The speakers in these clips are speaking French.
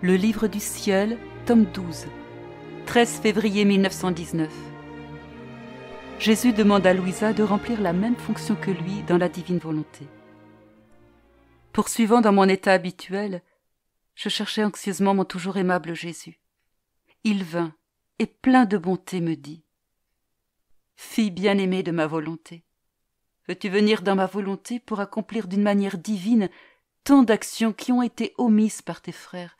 Le livre du ciel, tome 12, 13 février 1919. Jésus demande à Louisa de remplir la même fonction que lui dans la divine volonté. Poursuivant dans mon état habituel, je cherchais anxieusement mon toujours aimable Jésus. Il vint, et plein de bonté me dit : « Fille bien-aimée de ma volonté, veux-tu venir dans ma volonté pour accomplir d'une manière divine tant d'actions qui ont été omises par tes frères,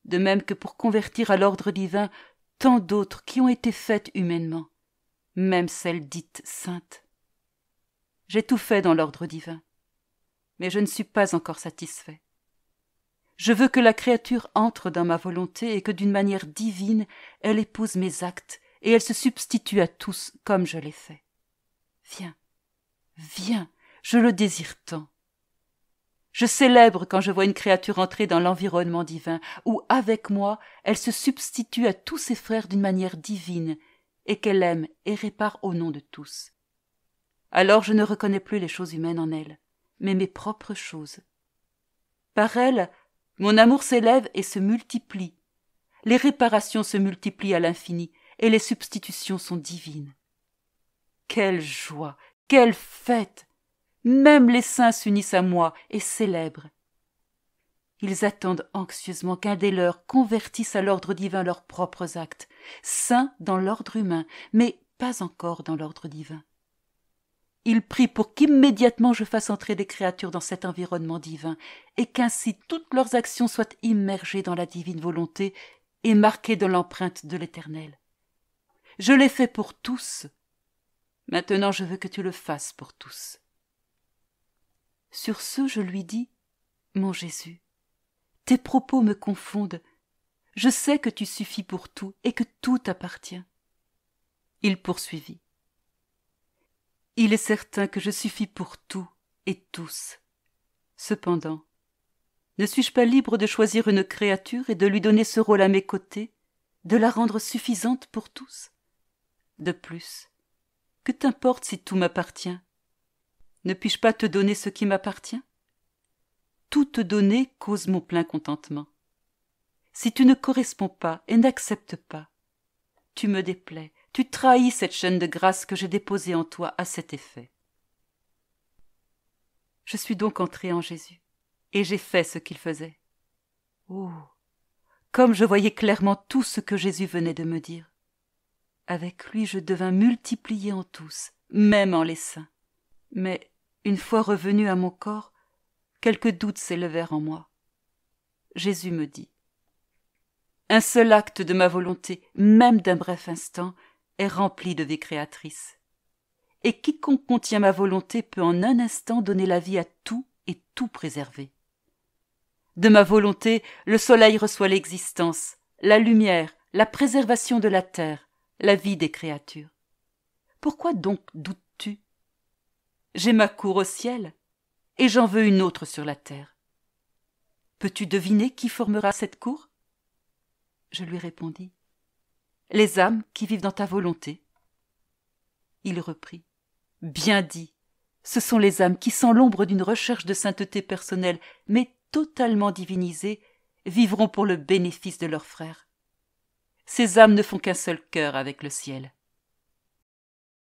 de même que pour convertir à l'ordre divin tant d'autres qui ont été faites humainement, même celles dites saintes. J'ai tout fait dans l'ordre divin, mais je ne suis pas encore satisfait. Je veux que la créature entre dans ma volonté et que d'une manière divine, elle épouse mes actes et elle se substitue à tous comme je l'ai fait. Viens, viens, je le désire tant. Je célèbre quand je vois une créature entrer dans l'environnement divin, où, avec moi, elle se substitue à tous ses frères d'une manière divine, et qu'elle aime et répare au nom de tous. Alors je ne reconnais plus les choses humaines en elle, mais mes propres choses. Par elle, mon amour s'élève et se multiplie. Les réparations se multiplient à l'infini, et les substitutions sont divines. Quelle joie, quelle fête! Même les saints s'unissent à moi et célèbrent. Ils attendent anxieusement qu'un des leurs convertisse à l'ordre divin leurs propres actes, saints dans l'ordre humain, mais pas encore dans l'ordre divin. Ils prient pour qu'immédiatement je fasse entrer des créatures dans cet environnement divin, et qu'ainsi toutes leurs actions soient immergées dans la divine volonté et marquées de l'empreinte de l'Éternel. Je l'ai fait pour tous. Maintenant je veux que tu le fasses pour tous. Sur ce, je lui dis : « Mon Jésus, tes propos me confondent. Je sais que tu suffis pour tout et que tout t'appartient. » Il poursuivit : « Il est certain que je suffis pour tout et tous. Cependant, ne suis-je pas libre de choisir une créature et de lui donner ce rôle à mes côtés, de la rendre suffisante pour tous ? De plus, que t'importe si tout m'appartient ? Ne puis-je pas te donner ce qui m'appartient ? Tout te donner cause mon plein contentement. Si tu ne corresponds pas et n'acceptes pas, tu me déplais, tu trahis cette chaîne de grâce que j'ai déposée en toi à cet effet. Je suis donc entré en Jésus, et j'ai fait ce qu'il faisait. Oh, comme je voyais clairement tout ce que Jésus venait de me dire. Avec lui je devins multiplié en tous, même en les saints. Mais, une fois revenu à mon corps, quelques doutes s'élevèrent en moi. Jésus me dit : « Un seul acte de ma volonté, même d'un bref instant, est rempli de vie créatrice. Et quiconque contient ma volonté peut en un instant donner la vie à tout et tout préserver. De ma volonté, le soleil reçoit l'existence, la lumière, la préservation de la terre, la vie des créatures. Pourquoi donc doutes-tu ? J'ai ma cour au ciel, et j'en veux une autre sur la terre. Peux-tu deviner qui formera cette cour ? » Je lui répondis : « Les âmes qui vivent dans ta volonté. » Il reprit : « Bien dit, ce sont les âmes qui, sans l'ombre d'une recherche de sainteté personnelle, mais totalement divinisées, vivront pour le bénéfice de leurs frères. Ces âmes ne font qu'un seul cœur avec le ciel. »